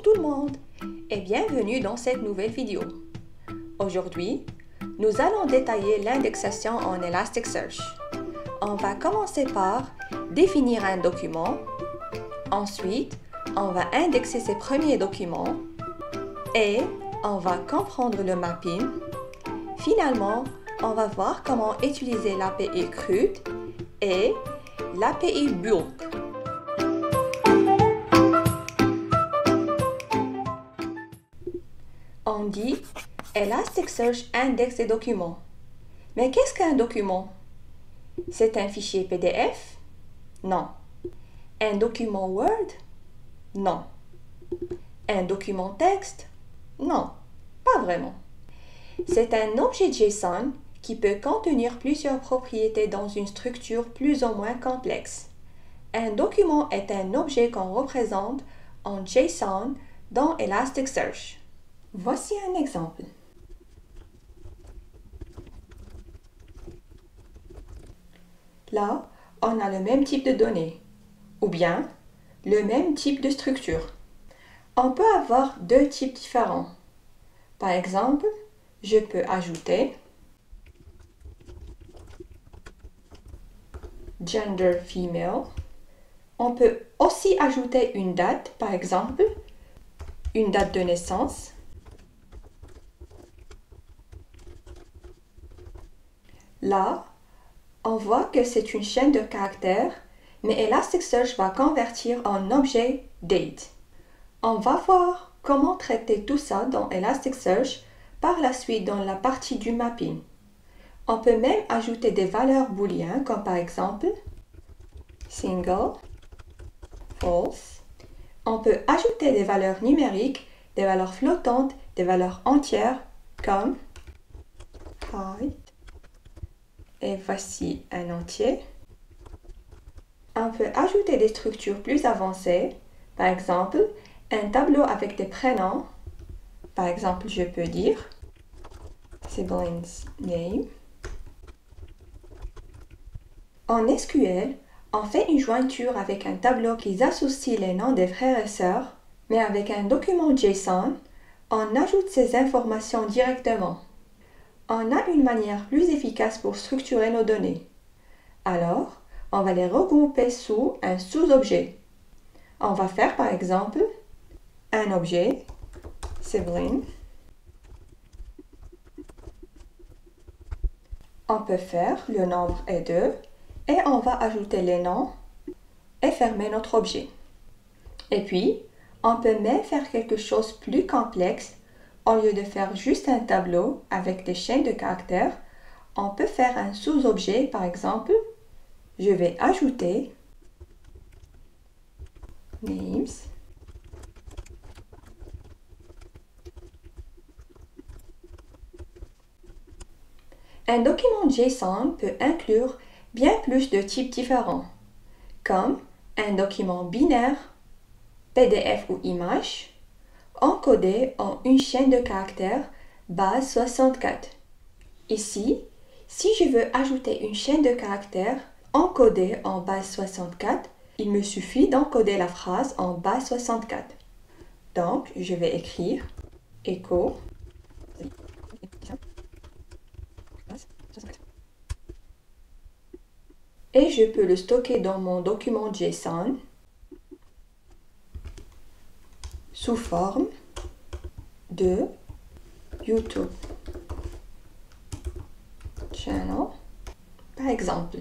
tout le monde et bienvenue dans cette nouvelle vidéo. Aujourd'hui, nous allons détailler l'indexation en Elasticsearch. On va commencer par définir un document. Ensuite, on va indexer ses premiers documents et on va comprendre le mapping. Finalement, on va voir comment utiliser l'API CRUD et l'API Bulk. On dit Elasticsearch indexe des documents. Mais qu'est-ce qu'un document? C'est un fichier PDF? Non. Un document Word? Non. Un document texte? Non, pas vraiment. C'est un objet JSON qui peut contenir plusieurs propriétés dans une structure plus ou moins complexe. Un document est un objet qu'on représente en JSON dans Elasticsearch. Voici un exemple. Là, on a le même type de données, ou bien le même type de structure. On peut avoir deux types différents. Par exemple, je peux ajouter gender female. On peut aussi ajouter une date, par exemple, une date de naissance. Là, on voit que c'est une chaîne de caractères, mais Elasticsearch va convertir en objet date. On va voir comment traiter tout ça dans Elasticsearch par la suite dans la partie du mapping. On peut même ajouter des valeurs booléennes comme par exemple single, false. On peut ajouter des valeurs numériques, des valeurs flottantes, des valeurs entières comme height. Et voici un entier. On peut ajouter des structures plus avancées, par exemple un tableau avec des prénoms. Par exemple, je peux dire siblings name. En SQL, on fait une jointure avec un tableau qui associe les noms des frères et sœurs, mais avec un document JSON, on ajoute ces informations directement. On a une manière plus efficace pour structurer nos données. Alors, on va les regrouper sous un sous-objet. On va faire par exemple un objet sibling. On peut faire le nombre est 2 et on va ajouter les noms et fermer notre objet. Et puis, on peut même faire quelque chose de plus complexe. Au lieu de faire juste un tableau avec des chaînes de caractères, on peut faire un sous-objet, par exemple, je vais ajouter names. Un document JSON peut inclure bien plus de types différents, comme un document binaire, PDF ou image, encodé en une chaîne de caractères base 64. Ici, si je veux ajouter une chaîne de caractères encodée en base 64, il me suffit d'encoder la phrase en base 64. Donc, je vais écrire echo et je peux le stocker dans mon document JSON sous forme de YouTube channel, par exemple.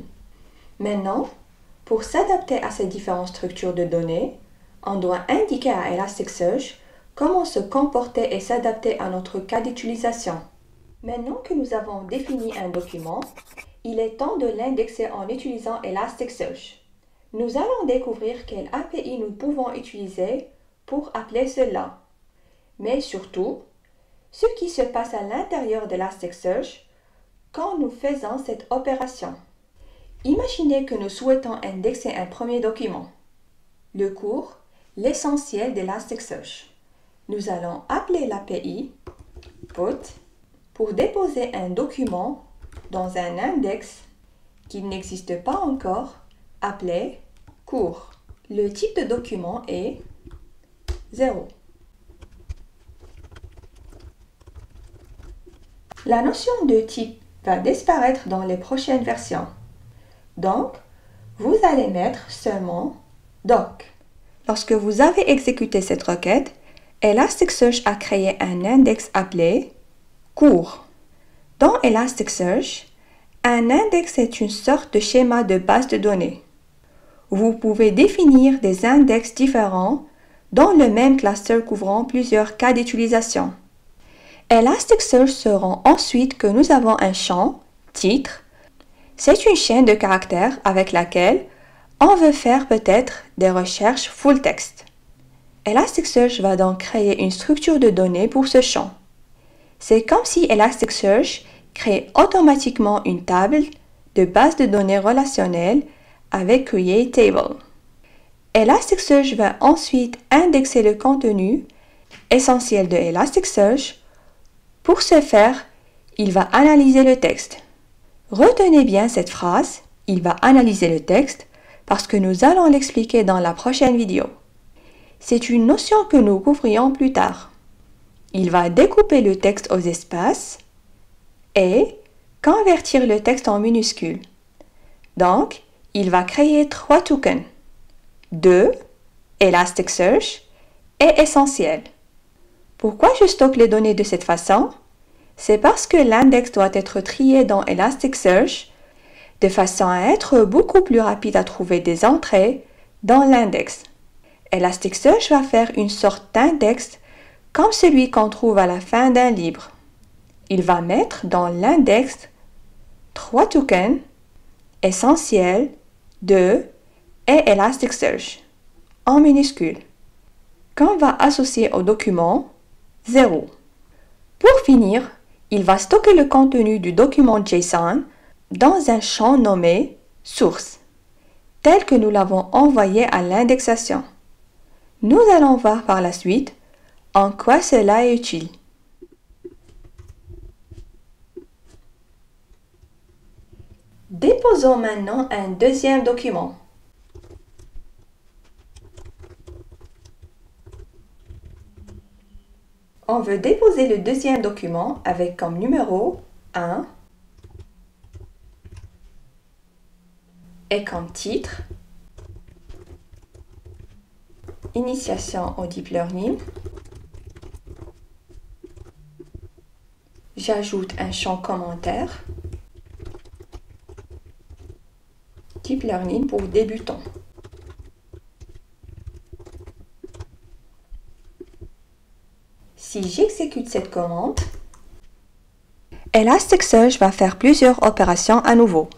Maintenant, pour s'adapter à ces différentes structures de données, on doit indiquer à Elasticsearch comment se comporter et s'adapter à notre cas d'utilisation. Maintenant que nous avons défini un document, il est temps de l'indexer en utilisant Elasticsearch. Nous allons découvrir quelle API nous pouvons utiliser pour appeler cela. Mais surtout, ce qui se passe à l'intérieur d'Elasticsearch quand nous faisons cette opération. Imaginez que nous souhaitons indexer un premier document. Le cours, l'essentiel d'Elasticsearch. Nous allons appeler l'API put pour déposer un document dans un index qui n'existe pas encore, appelé cours. Le type de document est 0. La notion de type va disparaître dans les prochaines versions. Donc, vous allez mettre seulement doc. Lorsque vous avez exécuté cette requête, Elasticsearch a créé un index appelé cours. Dans Elasticsearch, un index est une sorte de schéma de base de données. Vous pouvez définir des index différents dans le même cluster couvrant plusieurs cas d'utilisation. Elasticsearch se rend ensuite que nous avons un champ, titre. C'est une chaîne de caractères avec laquelle on veut faire peut-être des recherches full text. Elasticsearch va donc créer une structure de données pour ce champ. C'est comme si Elasticsearch crée automatiquement une table de base de données relationnelle avec Create Table. Elasticsearch va ensuite indexer le contenu essentiel de Elasticsearch. Pour ce faire, il va analyser le texte. Retenez bien cette phrase, il va analyser le texte, parce que nous allons l'expliquer dans la prochaine vidéo. C'est une notion que nous couvrirons plus tard. Il va découper le texte aux espaces et convertir le texte en minuscules. Donc, il va créer 3 tokens. 2, Elasticsearch et essentiel. Pourquoi je stocke les données de cette façon? C'est parce que l'index doit être trié dans Elasticsearch de façon à être beaucoup plus rapide à trouver des entrées dans l'index. Elasticsearch va faire une sorte d'index comme celui qu'on trouve à la fin d'un livre. Il va mettre dans l'index 3 tokens, essentiel, 2 et Elasticsearch, en minuscules, qu'on va associer au document 0. Pour finir, il va stocker le contenu du document JSON dans un champ nommé source, tel que nous l'avons envoyé à l'indexation. Nous allons voir par la suite en quoi cela est utile. Déposons maintenant un deuxième document. On veut déposer le deuxième document avec comme numéro 1 et comme titre Initiation au Deep Learning. J'ajoute un champ commentaire. Deep Learning pour débutants. Si j'exécute cette commande, Elasticsearch va faire plusieurs opérations à nouveau.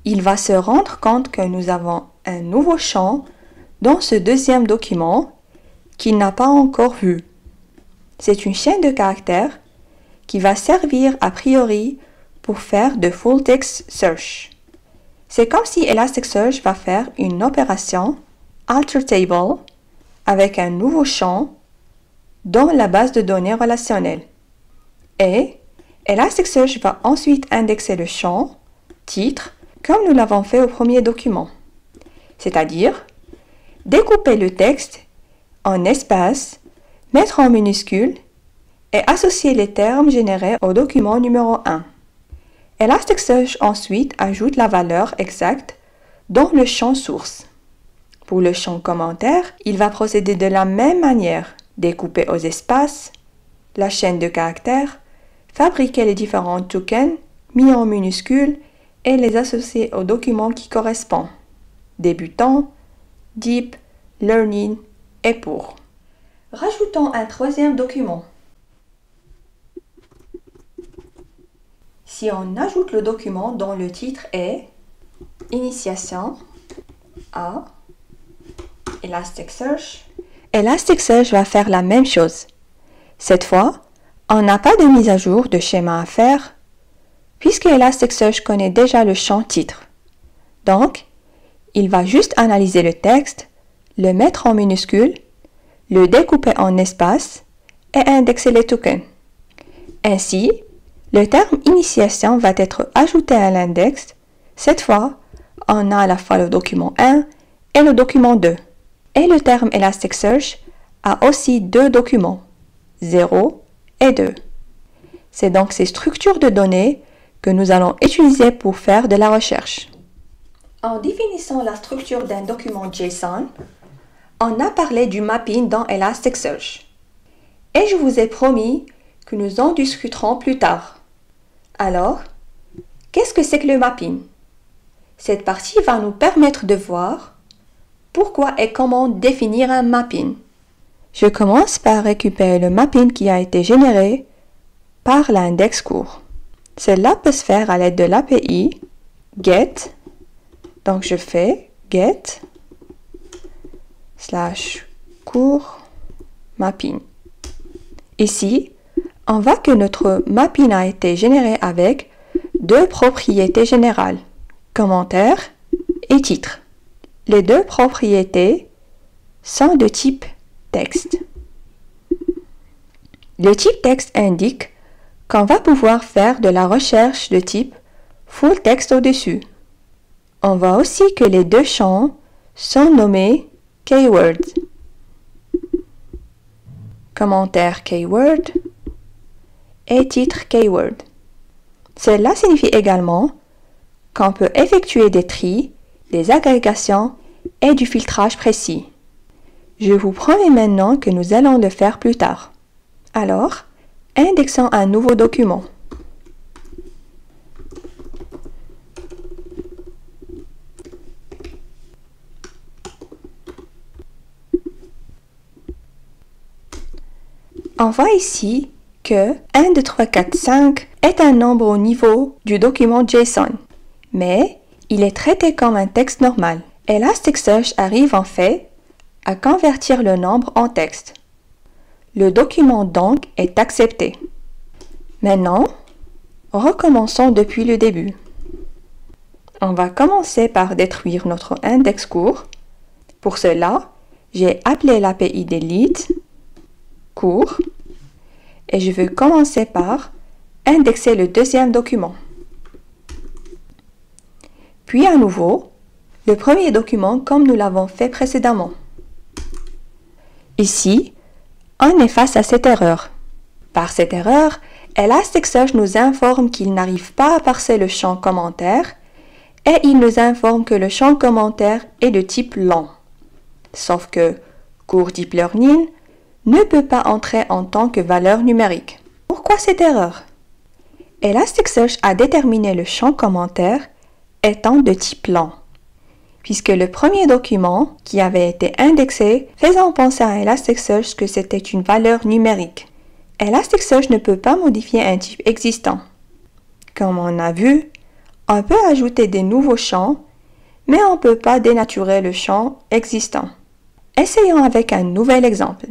Il va se rendre compte que nous avons un nouveau champ dans ce deuxième document qu'il n'a pas encore vu. C'est une chaîne de caractères qui va servir a priori pour faire de full text search. C'est comme si Elasticsearch va faire une opération alter table avec un nouveau champ dans la base de données relationnelle. Et Elasticsearch va ensuite indexer le champ titre comme nous l'avons fait au premier document. C'est-à-dire découper le texte en espaces, mettre en minuscules et associer les termes générés au document numéro 1. Elasticsearch ensuite ajoute la valeur exacte dans le champ source. Pour le champ commentaire, il va procéder de la même manière, découper aux espaces, la chaîne de caractères, fabriquer les différents tokens mis en minuscules et les associer au document qui correspond. Débutant, Deep, Learning et pour. Rajoutons un troisième document. Si on ajoute le document dont le titre est Initiation à Elasticsearch, Elasticsearch va faire la même chose. Cette fois, on n'a pas de mise à jour de schéma à faire, puisque Elasticsearch connaît déjà le champ titre. Donc, il va juste analyser le texte, le mettre en minuscules, le découper en espaces et indexer les tokens. Ainsi, le terme initiation va être ajouté à l'index. Cette fois, on a à la fois le document 1 et le document 2. Et le terme Elasticsearch a aussi deux documents, 0 et 2. C'est donc ces structures de données que nous allons utiliser pour faire de la recherche. En définissant la structure d'un document JSON, on a parlé du mapping dans Elasticsearch. Et je vous ai promis que nous en discuterons plus tard. Alors, qu'est-ce que c'est que le mapping? Cette partie va nous permettre de voir pourquoi et comment définir un mapping. Je commence par récupérer le mapping qui a été généré par l'index court. Cela peut se faire à l'aide de l'API get. Donc je fais get /court mapping. Ici, on voit que notre mapping a été généré avec deux propriétés générales, commentaire et titre. Les deux propriétés sont de type texte. Le type texte indique qu'on va pouvoir faire de la recherche de type full text au-dessus. On voit aussi que les deux champs sont nommés keywords. Commentaire keyword et titre keyword. Cela signifie également qu'on peut effectuer des tris, des agrégations et du filtrage précis. Je vous promets maintenant que nous allons le faire plus tard. Alors, indexons un nouveau document. On voit ici que 1, 2, 3, 4, 5 est un nombre au niveau du document JSON, mais il est traité comme un texte normal. Elasticsearch arrive en fait à convertir le nombre en texte. Le document donc est accepté. Maintenant, recommençons depuis le début. On va commencer par détruire notre index court. Pour cela, j'ai appelé l'API delete court et je veux commencer par indexer le deuxième document. Puis à nouveau, le premier document comme nous l'avons fait précédemment. Ici, on est face à cette erreur. Par cette erreur, Elasticsearch nous informe qu'il n'arrive pas à parser le champ commentaire et il nous informe que le champ commentaire est de type long. Sauf que cours Deep Learning ne peut pas entrer en tant que valeur numérique. Pourquoi cette erreur? Elasticsearch a déterminé le champ commentaire étant de type long, puisque le premier document qui avait été indexé faisant penser à Elasticsearch que c'était une valeur numérique. Elasticsearch ne peut pas modifier un type existant. Comme on a vu, on peut ajouter des nouveaux champs, mais on ne peut pas dénaturer le champ existant. Essayons avec un nouvel exemple.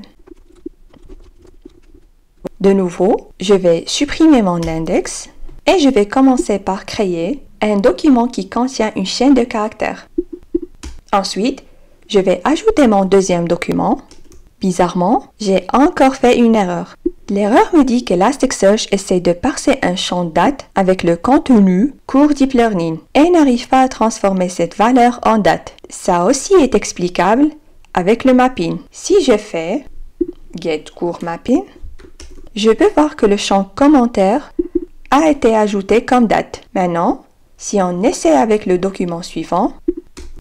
De nouveau, je vais supprimer mon index et je vais commencer par créer un document qui contient une chaîne de caractères. Ensuite, je vais ajouter mon deuxième document. Bizarrement, j'ai encore fait une erreur. L'erreur me dit qu'Elasticsearch essaie de parser un champ date avec le contenu cours Deep Learning et n'arrive pas à transformer cette valeur en date. Ça aussi est explicable avec le mapping. Si je fais get cours mapping, je peux voir que le champ commentaire a été ajouté comme date. Maintenant, si on essaie avec le document suivant,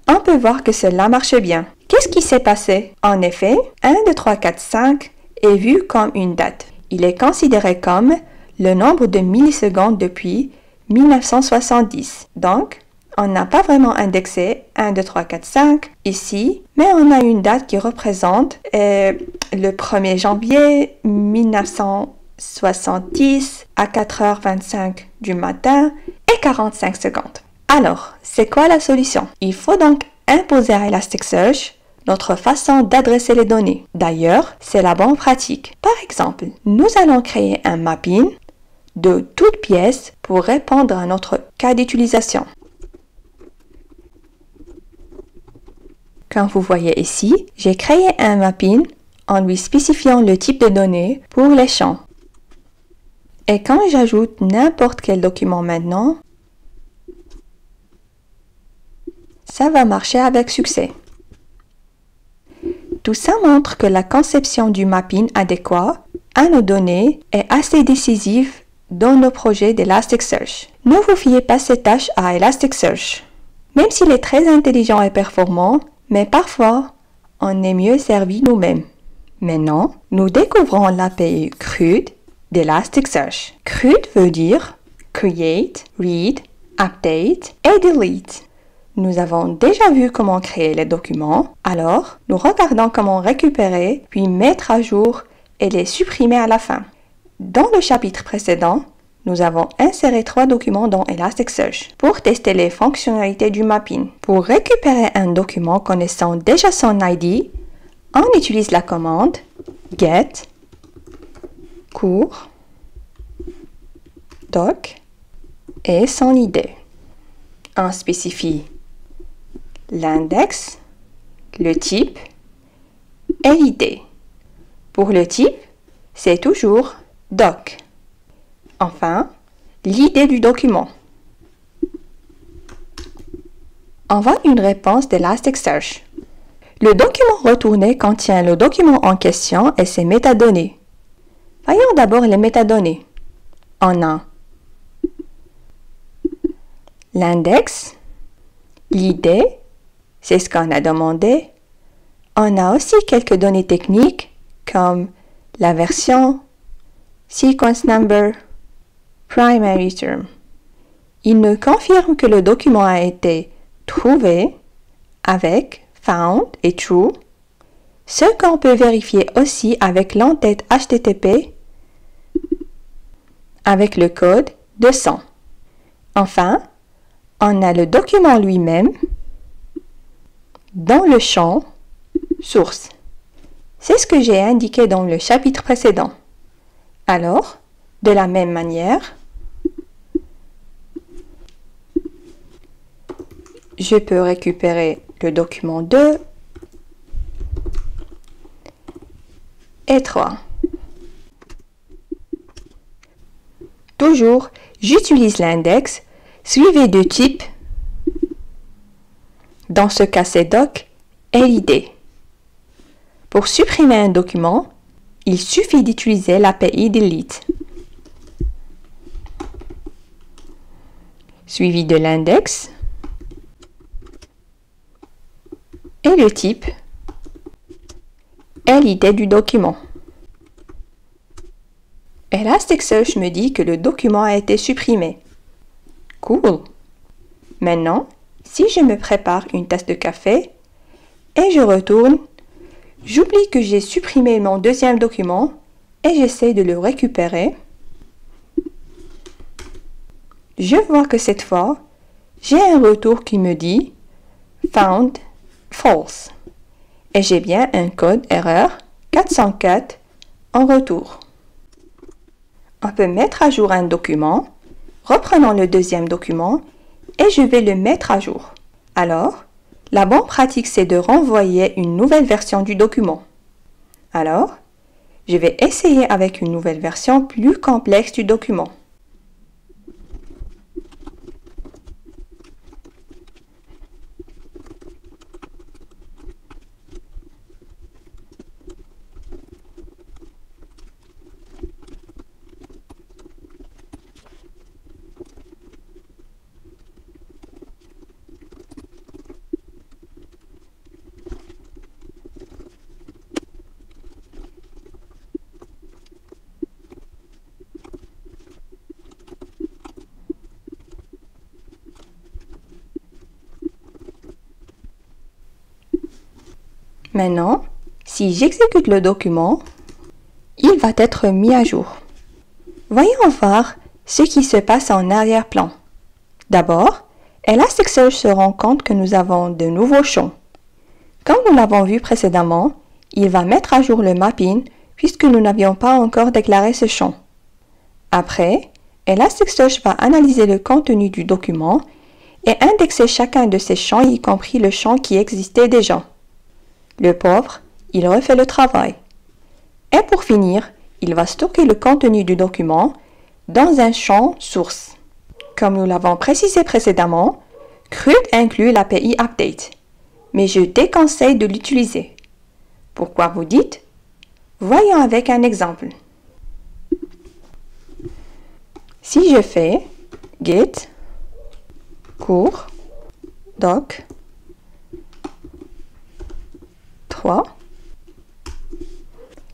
on peut voir que cela marche bien. Qu'est-ce qui s'est passé? En effet, 1, 2, 3, 4, 5 est vu comme une date. Il est considéré comme le nombre de millisecondes depuis 1970. Donc, on n'a pas vraiment indexé 1, 2, 3, 4, 5 ici, mais on a une date qui représente le 1er janvier 1970 à 4h25 du matin et 45 secondes. Alors, c'est quoi la solution? Il faut donc imposer à Elasticsearch notre façon d'adresser les données. D'ailleurs, c'est la bonne pratique. Par exemple, nous allons créer un mapping de toutes pièces pour répondre à notre cas d'utilisation. Comme vous voyez ici, j'ai créé un mapping en lui spécifiant le type de données pour les champs. Et quand j'ajoute n'importe quel document maintenant, ça va marcher avec succès. Tout ça montre que la conception du mapping adéquat à nos données est assez décisive dans nos projets d'Elasticsearch. Ne vous fiez pas ces tâches à Elasticsearch. Même s'il est très intelligent et performant, mais parfois, on est mieux servi nous-mêmes. Maintenant, nous découvrons l'API CRUD d'Elasticsearch. CRUD veut dire Create, Read, Update et Delete. Nous avons déjà vu comment créer les documents, alors nous regardons comment récupérer, puis mettre à jour et les supprimer à la fin. Dans le chapitre précédent, nous avons inséré 3 documents dans Elasticsearch pour tester les fonctionnalités du mapping. Pour récupérer un document connaissant déjà son ID, on utilise la commande get cours doc et son ID. On spécifie l'index, le type et l'ID. Pour le type, c'est toujours doc. Enfin, l'idée du document. On voit une réponse d'Elasticsearch. Le document retourné contient le document en question et ses métadonnées. Voyons d'abord les métadonnées. On a l'index, l'idée, c'est ce qu'on a demandé. On a aussi quelques données techniques comme la version, sequence number, primary term. Il nous confirme que le document a été trouvé avec found et true, ce qu'on peut vérifier aussi avec l'entête HTTP avec le code 200. Enfin, on a le document lui-même dans le champ source. C'est ce que j'ai indiqué dans le chapitre précédent. Alors, de la même manière, je peux récupérer le document 2 et 3. Toujours, j'utilise l'index suivi du type, dans ce cas c'est doc, et l'ID. Pour supprimer un document, il suffit d'utiliser l'API delete, suivi de l'index et le type et l'ID du document. Elasticsearch me dit que le document a été supprimé. Cool! Maintenant, si je me prépare une tasse de café et je retourne, j'oublie que j'ai supprimé mon deuxième document et j'essaie de le récupérer. Je vois que cette fois, j'ai un retour qui me dit found false et j'ai bien un code erreur 404 en retour. On peut mettre à jour un document. Reprenons le deuxième document et je vais le mettre à jour. Alors, la bonne pratique, c'est de renvoyer une nouvelle version du document. Alors, je vais essayer avec une nouvelle version plus complexe du document. Maintenant, si j'exécute le document, il va être mis à jour. Voyons voir ce qui se passe en arrière-plan. D'abord, Elasticsearch se rend compte que nous avons de nouveaux champs. Comme nous l'avons vu précédemment, il va mettre à jour le mapping puisque nous n'avions pas encore déclaré ce champ. Après, Elasticsearch va analyser le contenu du document et indexer chacun de ces champs, y compris le champ qui existait déjà. Le pauvre, il refait le travail. Et pour finir, il va stocker le contenu du document dans un champ source. Comme nous l'avons précisé précédemment, CRUD inclut l'API Update, mais je déconseille de l'utiliser. Pourquoi vous dites? Voyons avec un exemple. Si je fais git cours doc 3,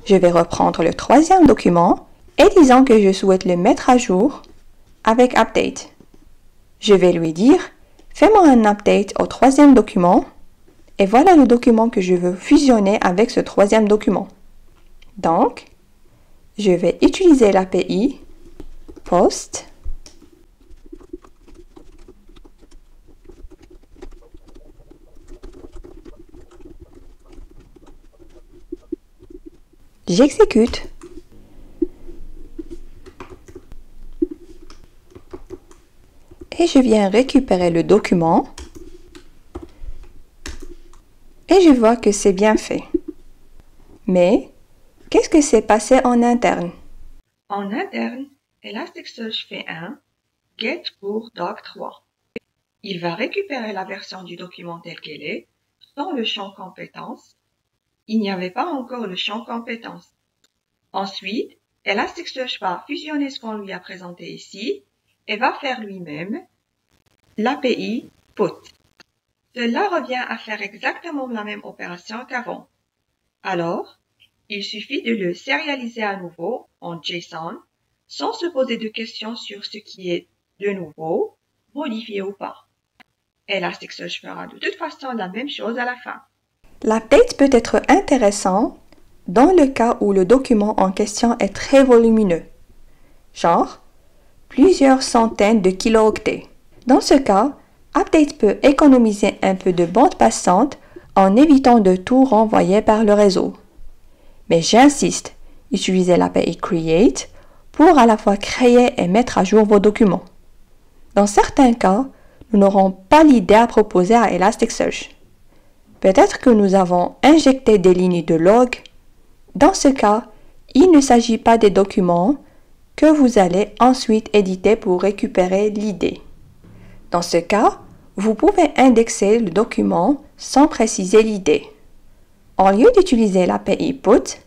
je vais reprendre le troisième document et disons que je souhaite le mettre à jour avec update. Je vais lui dire, fais-moi un update au troisième document et voilà le document que je veux fusionner avec ce troisième document. Donc, je vais utiliser l'API post j'exécute et je viens récupérer le document et je vois que c'est bien fait. Mais, qu'est-ce que s'est passé en interne? En interne, Elasticsearch fait un get pour doc3. Il va récupérer la version du document telle qu'elle est, sans le champ compétences. Il n'y avait pas encore le champ compétences. Ensuite, Elasticsearch va fusionner ce qu'on lui a présenté ici et va faire lui-même l'API put. Cela revient à faire exactement la même opération qu'avant. Alors, il suffit de le sérialiser à nouveau en JSON sans se poser de questions sur ce qui est de nouveau, modifié ou pas. Elasticsearch fera de toute façon la même chose à la fin. L'update peut être intéressant dans le cas où le document en question est très volumineux, genre plusieurs centaines de kilooctets. Dans ce cas, Update peut économiser un peu de bande passante en évitant de tout renvoyer par le réseau. Mais j'insiste, utilisez l'API Create pour à la fois créer et mettre à jour vos documents. Dans certains cas, nous n'aurons pas l'idée à proposer à Elasticsearch. Peut-être que nous avons injecté des lignes de log. Dans ce cas, il ne s'agit pas des documents que vous allez ensuite éditer pour récupérer l'idée. Dans ce cas, vous pouvez indexer le document sans préciser l'idée. En lieu d'utiliser l'API put,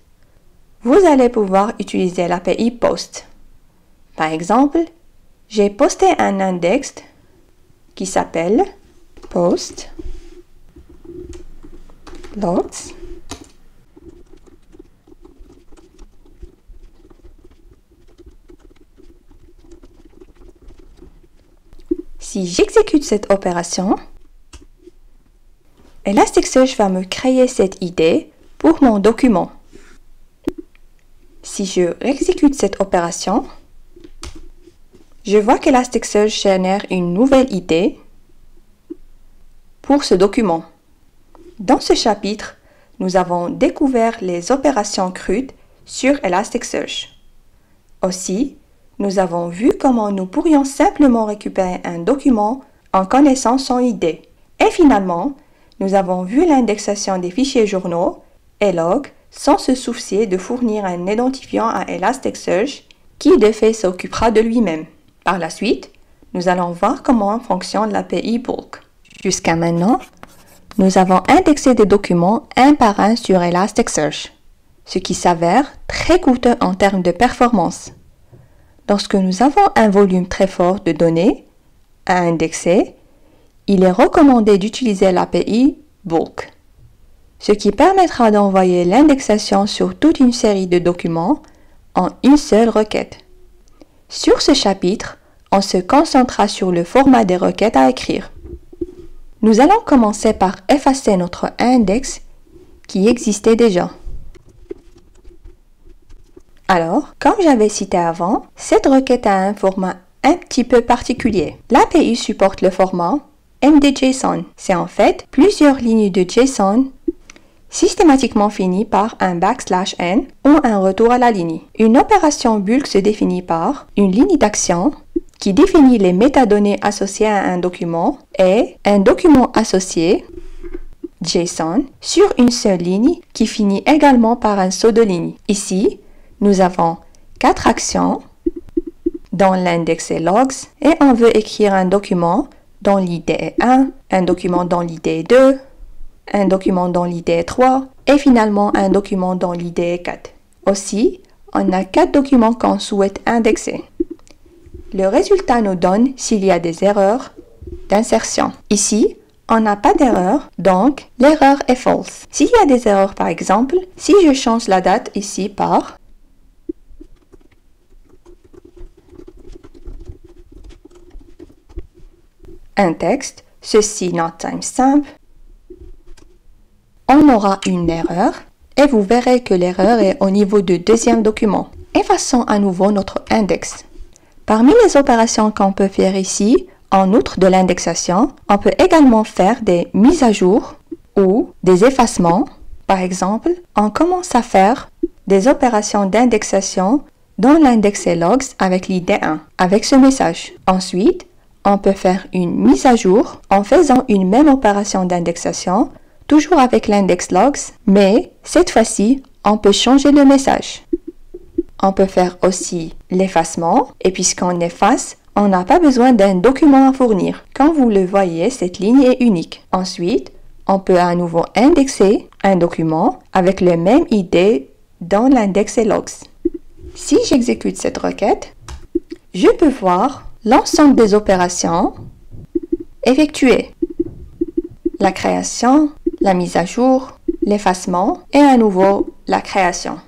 vous allez pouvoir utiliser l'API post. Par exemple, j'ai posté un index qui s'appelle post logs Si j'exécute cette opération, Elasticsearch va me créer cette idée pour mon document. Si je exécute cette opération, je vois qu'Elasticsearch génère une nouvelle idée pour ce document. Dans ce chapitre, nous avons découvert les opérations CRUD sur Elasticsearch. Aussi, nous avons vu comment nous pourrions simplement récupérer un document en connaissant son idée. Et finalement, nous avons vu l'indexation des fichiers journaux et logs sans se soucier de fournir un identifiant à Elasticsearch qui de fait s'occupera de lui-même. Par la suite, nous allons voir comment fonctionne l'API Bulk. Jusqu'à maintenant, nous avons indexé des documents un par un sur Elasticsearch, ce qui s'avère très coûteux en termes de performance. Lorsque nous avons un volume très fort de données à indexer, il est recommandé d'utiliser l'API Bulk, ce qui permettra d'envoyer l'indexation sur toute une série de documents en une seule requête. Sur ce chapitre, on se concentrera sur le format des requêtes à écrire. Nous allons commencer par effacer notre index qui existait déjà. Alors, comme j'avais cité avant, cette requête a un format un petit peu particulier. L'API supporte le format MD-JSON. C'est en fait plusieurs lignes de JSON systématiquement finies par un \n ou un retour à la ligne. Une opération bulk se définit par une ligne d'action qui définit les métadonnées associées à un document et un document associé JSON sur une seule ligne qui finit également par un saut de ligne. Ici, nous avons 4 actions dont l'index est logs et on veut écrire un document dont l'idée est 1, un document dont l'idée est 2, un document dont l'idée est 3 et finalement un document dont l'idée est 4. Aussi, on a 4 documents qu'on souhaite indexer. Le résultat nous donne s'il y a des erreurs d'insertion. Ici, on n'a pas d'erreur, donc l'erreur est false. S'il y a des erreurs, par exemple, si je change la date ici par un texte, ceci not timestamp, on aura une erreur et vous verrez que l'erreur est au niveau du deuxième document. Effaçons à nouveau notre index. Parmi les opérations qu'on peut faire ici, en outre de l'indexation, on peut également faire des mises à jour ou des effacements. Par exemple, on commence à faire des opérations d'indexation dans l'index et logs avec l'id 1, avec ce message. Ensuite, on peut faire une mise à jour en faisant une même opération d'indexation, toujours avec l'index logs, mais cette fois-ci, on peut changer le message. On peut faire aussi l'effacement, et puisqu'on efface, on n'a pas besoin d'un document à fournir. Comme vous le voyez, cette ligne est unique. Ensuite, on peut à nouveau indexer un document avec le même ID dans l'index et logs. Si j'exécute cette requête, je peux voir l'ensemble des opérations effectuées. La création, la mise à jour, l'effacement et à nouveau la création.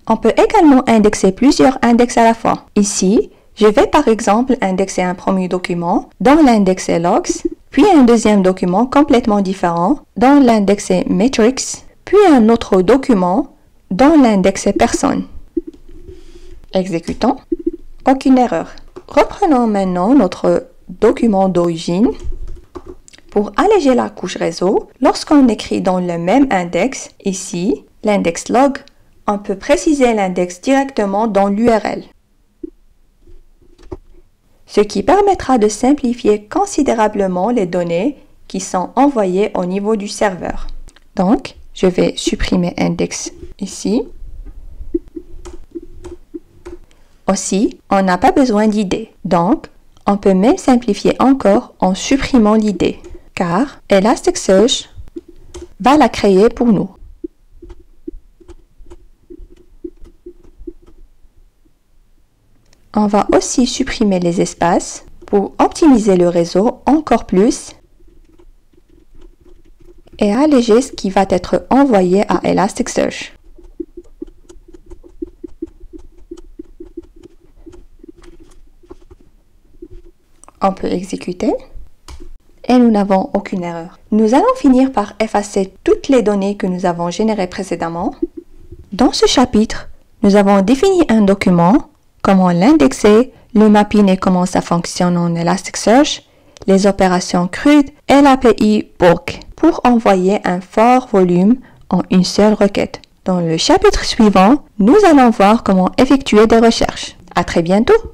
On peut également indexer plusieurs index à la fois. Ici, je vais par exemple indexer un premier document dans l'index et logs, puis un deuxième document complètement différent dans l'index et metrics, puis un autre document dans l'index et personnes. Exécutons. Aucune erreur. Reprenons maintenant notre document d'origine. Pour alléger la couche réseau, lorsqu'on écrit dans le même index, ici, l'index log, on peut préciser l'index directement dans l'URL. Ce qui permettra de simplifier considérablement les données qui sont envoyées au niveau du serveur. Donc, je vais supprimer index ici. Aussi, on n'a pas besoin d'id. Donc, on peut même simplifier encore en supprimant l'id, car Elasticsearch va la créer pour nous. On va aussi supprimer les espaces pour optimiser le réseau encore plus et alléger ce qui va être envoyé à Elasticsearch. On peut exécuter et nous n'avons aucune erreur. Nous allons finir par effacer toutes les données que nous avons générées précédemment. Dans ce chapitre, nous avons défini un document, comment l'indexer, le mapping et comment ça fonctionne en Elasticsearch, les opérations CRUD et l'API bulk pour envoyer un fort volume en une seule requête. Dans le chapitre suivant, nous allons voir comment effectuer des recherches. À très bientôt!